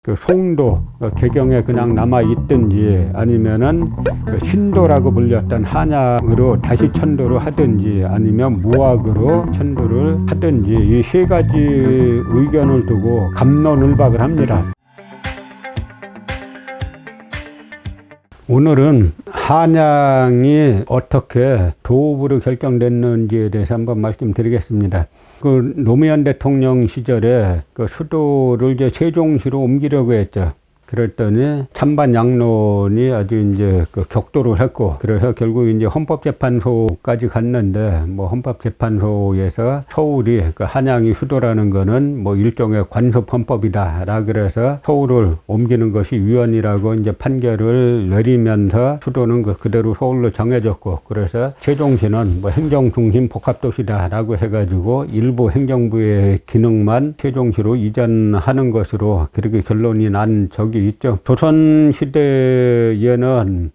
그 송도, 개경에 그냥 남아있든지 아니면은 그 신도라고 불렸던 한양으로 다시 천도를 하든지 아니면 무학으로 천도를 하든지 이 세 가지 의견을 두고 갑론을박을 합니다. 오늘은 한양이 어떻게 도읍으로 결정됐는지에 대해서 한번 말씀드리겠습니다. 그 노무현 대통령 시절에 그 수도를 이제 세종시로 옮기려고 했죠. 그랬더니 찬반 양론이 아주 이제 그 격돌을 했고, 그래서 결국 이제 헌법재판소까지 갔는데, 뭐 헌법재판소에서 서울이 그 한양이 수도라는 거는 뭐 일종의 관습헌법이다라 그래서 서울을 옮기는 것이 위헌이라고 이제 판결을 내리면서 수도는 그대로 서울로 정해졌고, 그래서 세종시는 뭐 행정중심 복합도시다라고 해가지고 일부 행정부의 기능만 세종시로 이전하는 것으로 그렇게 결론이 난 적이 있죠. 조선시대에는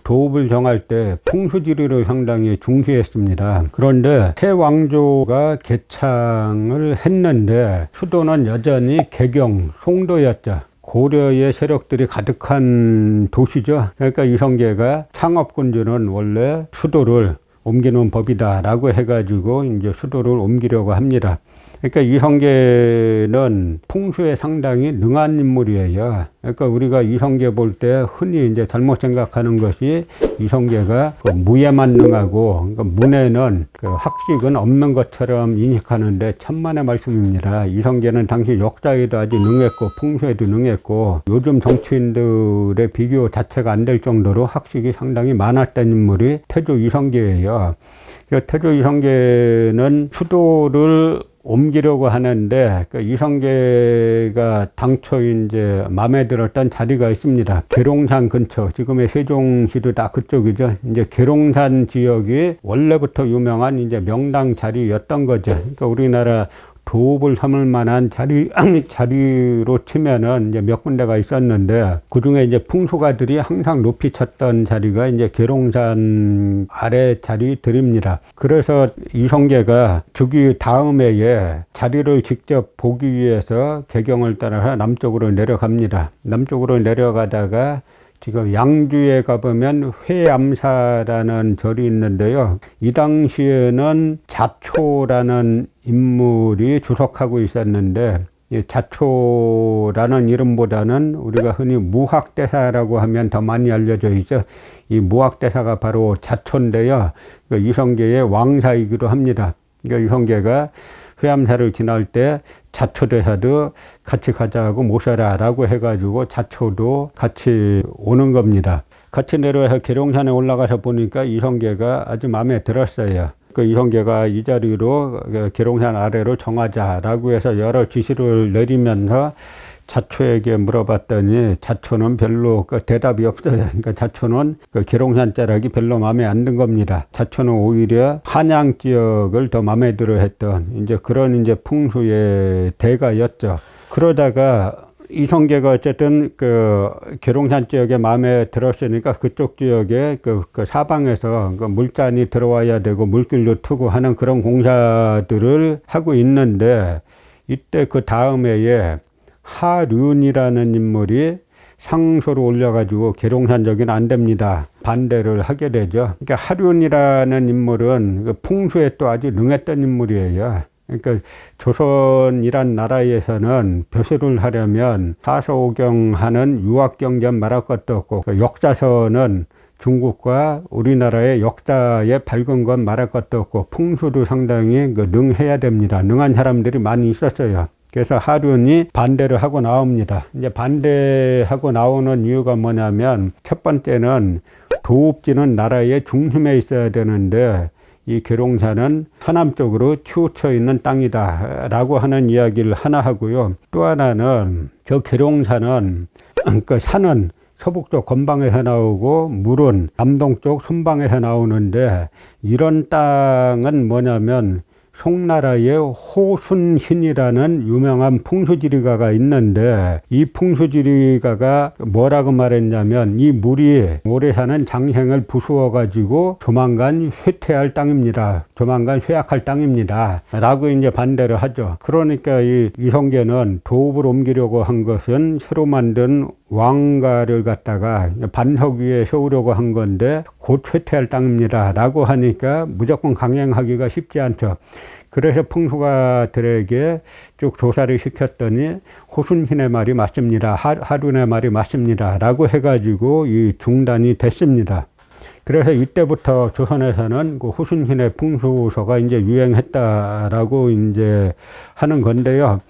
도읍을 정할 때 풍수지리를 상당히 중시했습니다. 그런데 새 왕조가 개창을 했는데 수도는 여전히 개경, 송도였죠. 고려의 세력들이 가득한 도시죠. 그러니까 이성계가 창업군주는 원래 수도를 옮기는 법이다라고 해가지고 이제 수도를 옮기려고 합니다. 그러니까 이성계는 풍수에 상당히 능한 인물이에요. 그러니까 우리가 이성계 볼 때 흔히 이제 잘못 생각하는 것이 이성계가 그 무예만 능하고, 그러니까 문에는 그 학식은 없는 것처럼 인식하는데 천만의 말씀입니다. 이성계는 당시 역사에도 아주 능했고 풍수에도 능했고 요즘 정치인들의 비교 자체가 안 될 정도로 학식이 상당히 많았던 인물이 태조 이성계예요. 태조 이성계는 수도를 옮기려고 하는데 그 이성계가 당초 이제 마음에 들었던 자리가 있습니다. 계룡산 근처, 지금의 세종시도 다 그쪽이죠. 이제 계룡산 지역이 원래부터 유명한 이제 명당 자리였던 거죠. 그러니까 우리나라 도읍을 삼을 만한 자리로 치면은 이제 몇 군데가 있었는데, 그 중에 이제 풍수가들이 항상 높이 쳤던 자리가 이제 계룡산 아래 자리들입니다. 그래서 이성계가 즉위 다음 해에 자리를 직접 보기 위해서 개경을 따라서 남쪽으로 내려갑니다. 남쪽으로 내려가다가 지금 양주에 가보면 회암사라는 절이 있는데요. 이 당시에는 자초라는 인물이 주석하고 있었는데, 이 자초라는 이름보다는 우리가 흔히 무학대사라고 하면 더 많이 알려져 있죠. 이 무학대사가 바로 자초인데요. 이성계의 왕사이기도 합니다. 그러니까 이성계가 회암사를 지날 때 자초대사도 같이 가자고 모셔라라고 해가지고 자초도 같이 오는 겁니다. 같이 내려와서 계룡산에 올라가서 보니까 이성계가 아주 마음에 들었어요. 그 이성계가 이 자리로 계룡산 아래로 정하자라고 해서 여러 지시를 내리면서 자초에게 물어봤더니 자초는 별로 그 대답이 없어요. 그러니까 자초는 그 계룡산 자락이 별로 마음에 안 든 겁니다. 자초는 오히려 한양 지역을 더 마음에 들어 했던 이제 그런 이제 풍수의 대가였죠. 그러다가 이성계가 어쨌든 그 계룡산 지역에 마음에 들었으니까 그쪽 지역에 그 사방에서 그 물잔이 들어와야 되고 물길도 트고 하는 그런 공사들을 하고 있는데, 이때 그 다음 해에 하륜이라는 인물이 상소를 올려가지고 계룡산 저기는 안 됩니다. 반대를 하게 되죠. 그러니까 하륜이라는 인물은 그 풍수에 또 아주 능했던 인물이에요. 그러니까 조선이란 나라에서는 벼슬을 하려면 사서오경하는 유학경전 말할 것도 없고, 그 역사서는 중국과 우리나라의 역사에 밝은 건 말할 것도 없고 풍수도 상당히 그 능해야 됩니다. 능한 사람들이 많이 있었어요. 그래서 하륜이 반대를 하고 나옵니다. 이제 반대하고 나오는 이유가 뭐냐면, 첫 번째는 도읍지는 나라의 중심에 있어야 되는데 이 계룡산은 서남 쪽으로 치우쳐 있는 땅이다 라고 하는 이야기를 하나 하고요. 또 하나는 저 계룡산은 그 산은 서북쪽 건방에서 나오고 물은 남동쪽 손방에서 나오는데, 이런 땅은 뭐냐면 송나라에 호순신이라는 유명한 풍수지리가가 있는데, 이 풍수지리가가 뭐라고 말했냐면, 이 물이 오래 사는 장생을 부수어 가지고 조만간 쇠퇴할 땅입니다. 조만간 쇠약할 땅입니다. 라고 이제 반대를 하죠. 그러니까 이 이성계는 도읍을 옮기려고 한 것은 새로 만든 왕가를 갖다가 반석 위에 세우려고 한 건데 곧 쇠퇴할 땅입니다. 라고 하니까 무조건 강행하기가 쉽지 않죠. 그래서 풍수가들에게 쭉 조사를 시켰더니 호순신의 말이 맞습니다. 하륜의 말이 맞습니다. 라고 해가지고 이 중단이 됐습니다. 그래서 이때부터 조선에서는 그 호순신의 풍수서가 이제 유행했다라고 이제 하는 건데요.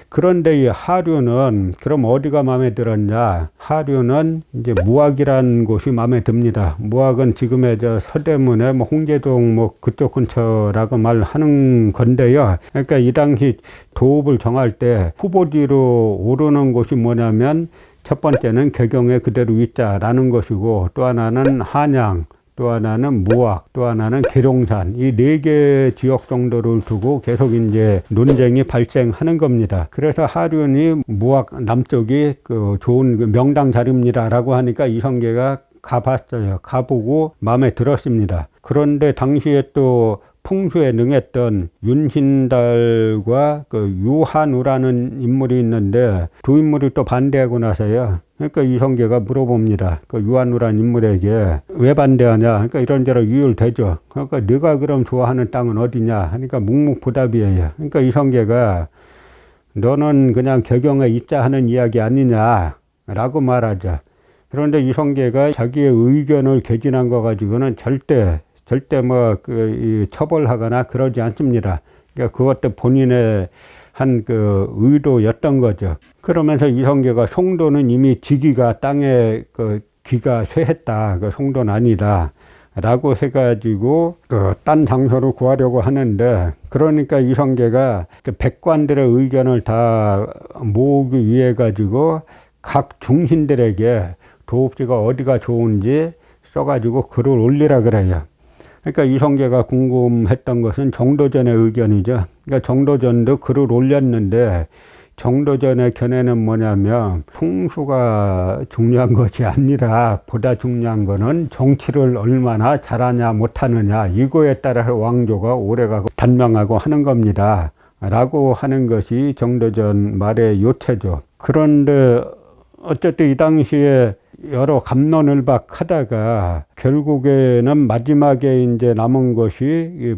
그런데 이 하륜은 그럼 어디가 마음에 들었냐? 하륜은 이제 무학이라는 곳이 마음에 듭니다. 무학은 지금의 저 서대문에 뭐 홍제동 뭐 그쪽 근처라고 말하는 건데요. 그러니까 이 당시 도읍을 정할 때 후보지로 오르는 곳이 뭐냐면 첫 번째는 개경에 그대로 있자라는 것이고, 또 하나는 한양, 또 하나는 무학, 또 하나는 계룡산, 이 4개 지역 정도를 두고 계속 이제 논쟁이 발생하는 겁니다. 그래서 하륜이 무학 남쪽이 그 좋은 그 명당 자리입니다라고 하니까 이성계가 가봤어요. 가보고 마음에 들었습니다. 그런데 당시에 또 풍수에 능했던 윤신달과 그 유한우라는 인물이 있는데, 두 인물이 또 반대하고 나서요. 그러니까 이성계가 물어봅니다. 그 유한우라는 인물에게 왜 반대하냐? 그러니까 이런저런 이유를 대죠. 그러니까 네가 그럼 좋아하는 땅은 어디냐? 하니까 묵묵부답이에요. 그러니까 이성계가 너는 그냥 개경에 있자 하는 이야기 아니냐라고 말하죠. 그런데 이성계가 자기의 의견을 개진한 거 가지고는 절대 뭐 처벌하거나 그러지 않습니다. 그러니까 그것도 본인의 한 그 의도였던 거죠. 그러면서 이성계가 송도는 이미 지기가 땅에 그 기가 쇠했다. 그 송도는 아니다. 라고 해가지고 딴 장소로 구하려고 하는데, 그러니까 이성계가 그 백관들의 의견을 다 모으기 위해 가지고 각 중신들에게 도읍지가 어디가 좋은지 써가지고 글을 올리라 그래요. 그러니까 이성계가 궁금했던 것은 정도전의 의견이죠. 그러니까 정도전도 글을 올렸는데, 정도전의 견해는 뭐냐면 풍수가 중요한 것이 아니라 보다 중요한 거는 정치를 얼마나 잘하냐 못하느냐, 이거에 따라서 왕조가 오래가고 단명하고 하는 겁니다. 라고 하는 것이 정도전 말의 요체죠. 그런데 어쨌든 이 당시에 여러 갑론을박 하다가 결국에는 마지막에 이제 남은 것이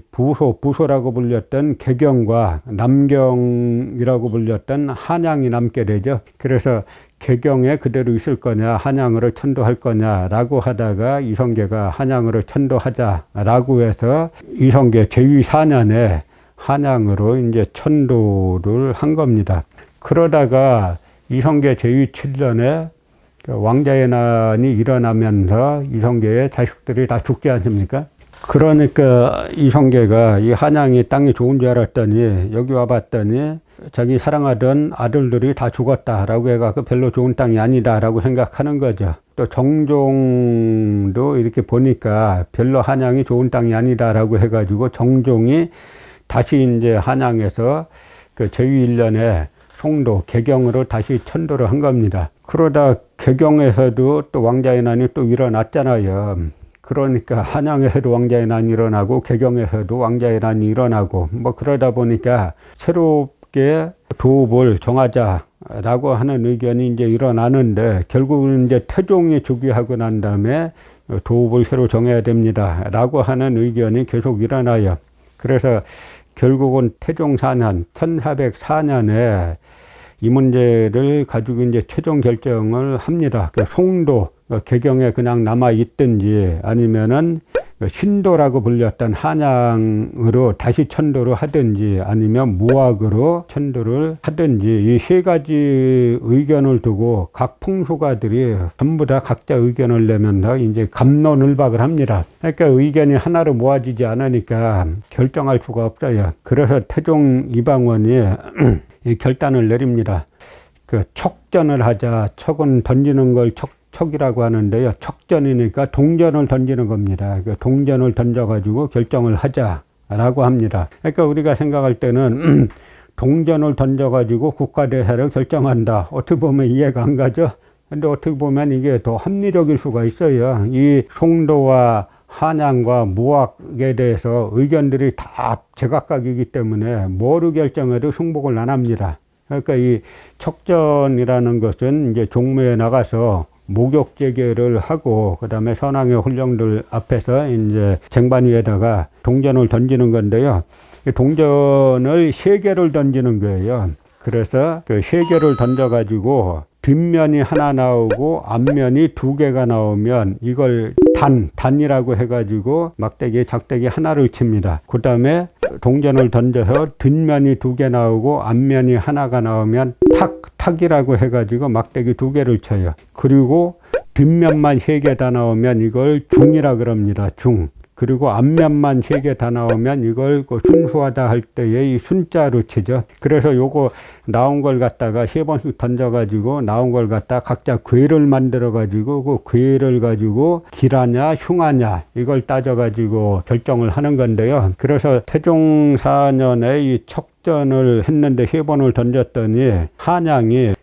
부소라고 불렸던 개경과 남경이라고 불렸던 한양이 남게 되죠. 그래서 개경에 그대로 있을 거냐, 한양으로 천도할 거냐라고 하다가 이성계가 한양으로 천도하자라고 해서 이성계 제2 4년에 한양으로 이제 천도를 한 겁니다. 그러다가 이성계 제2 7년에 왕자의 난이 일어나면서 이성계의 자식들이 다 죽지 않습니까? 그러니까 이성계가 이 한양이 땅이 좋은 줄 알았더니 여기 와봤더니 자기 사랑하던 아들들이 다 죽었다라고 해갖고 별로 좋은 땅이 아니다라고 생각하는 거죠. 또 정종도 이렇게 보니까 별로 한양이 좋은 땅이 아니다라고 해가지고 정종이 다시 이제 한양에서 그 제2 1년에 송도, 개경으로 다시 천도를 한 겁니다. 그러다 개경에서도 또 왕자의 난이 또 일어났잖아요. 그러니까 한양에서도 왕자의 난이 일어나고 개경에서도 왕자의 난이 일어나고 뭐 그러다 보니까 새롭게 도읍을 정하자라고 하는 의견이 이제 일어나는데, 결국은 이제 태종이 즉위하고 난 다음에 도읍을 새로 정해야 됩니다라고 하는 의견이 계속 일어나요. 그래서 결국은 태종 4년, 1404년에 이 문제를 가지고 이제 최종 결정을 합니다. 그 송도, 개경에 그냥 남아있든지 아니면은 신도라고 불렸던 한양으로 다시 천도를 하든지 아니면 무학으로 천도를 하든지, 이 세 가지 의견을 두고 각 풍수가들이 전부 다 각자 의견을 내면서 이제 갑론을박을 합니다. 그러니까 의견이 하나로 모아지지 않으니까 결정할 수가 없어요. 그래서 태종 이방원이 이 결단을 내립니다. 그 척전을 하자. 척은 던지는 걸 척이라고 하는데요. 척전이니까 동전을 던지는 겁니다. 그 동전을 던져가지고 결정을 하자. 라고 합니다. 그러니까 우리가 생각할 때는 동전을 던져가지고 국가대사를 결정한다. 어떻게 보면 이해가 안 가죠. 근데 어떻게 보면 이게 더 합리적일 수가 있어요. 이 송도와 한양과 무학에 대해서 의견들이 다 제각각이기 때문에 뭐를 결정해도 승복을 안 합니다. 그러니까 이 척전이라는 것은 이제 종묘에 나가서 목욕 재개를 하고 그다음에 선왕의 혼령들 앞에서 이제 쟁반 위에다가 동전을 던지는 건데요. 동전을 3개를 던지는 거예요. 그래서 그 3개를 던져가지고 뒷면이 하나 나오고 앞면이 2개가 나오면 이걸 단이라고 해가지고 막대기, 작대기 하나를 칩니다. 그 다음에 동전을 던져서 뒷면이 2개 나오고 앞면이 하나가 나오면 탁이라고 해가지고 막대기 2개를 쳐요. 그리고 뒷면만 3개 다 나오면 이걸 중이라 그럽니다. 중. 그리고 앞면만 3개 다 나오면 이걸 순수하다 할 때의 이 순자로 치죠. 그래서 요거 나온 걸 갖다가 3번씩 던져가지고 나온 걸 갖다 각자 궤를 만들어가지고 그 궤를 가지고 기라냐 흉하냐 이걸 따져가지고 결정을 하는 건데요. 그래서 태종 4년에 이 척전을 했는데 3번을 던졌더니 한양이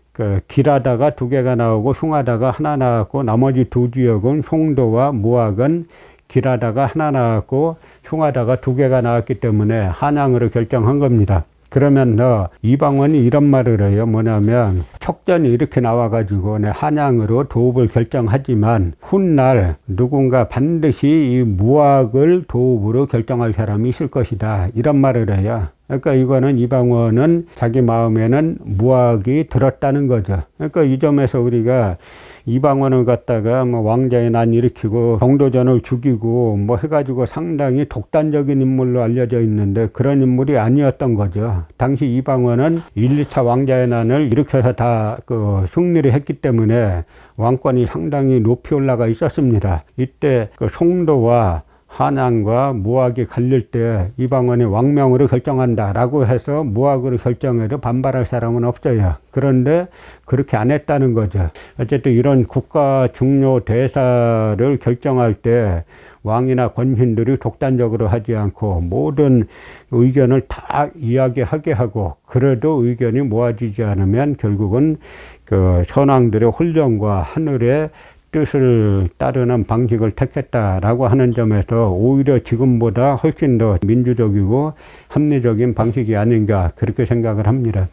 길하다가 2개가 나오고 흉하다가 하나 나왔고 나머지 2지역은 송도와 무학은 길하다가 하나 나왔고 흉하다가 2개가 나왔기 때문에 한양으로 결정한 겁니다. 그러면 이방원이 이런 말을 해요. 뭐냐면 척전이 이렇게 나와가지고 한양으로 도읍을 결정하지만 훗날 누군가 반드시 이 무학을 도읍으로 결정할 사람이 있을 것이다. 이런 말을 해요. 그러니까 이거는 이방원은 자기 마음에는 무학이 들었다는 거죠. 그러니까 이 점에서 우리가 이방원을 갖다가 뭐 왕자의 난 일으키고 정도전을 죽이고 뭐 해가지고 상당히 독단적인 인물로 알려져 있는데 그런 인물이 아니었던 거죠. 당시 이방원은 1, 2차 왕자의 난을 일으켜서 다 승리를 했기 때문에 왕권이 상당히 높이 올라가 있었습니다. 이때 송도와 한양과 무학이 갈릴 때 이방원이 왕명으로 결정한다라고 해서 무학으로 결정해도 반발할 사람은 없어요. 그런데 그렇게 안 했다는 거죠. 어쨌든 이런 국가 중요 대사를 결정할 때 왕이나 권신들이 독단적으로 하지 않고 모든 의견을 다 이야기하게 하고 그래도 의견이 모아지지 않으면 결국은 선왕들의 혼령과 하늘의 뜻을 따르는 방식을 택했다라고 하는 점에서 오히려 지금보다 훨씬 더 민주적이고 합리적인 방식이 아닌가 그렇게 생각을 합니다.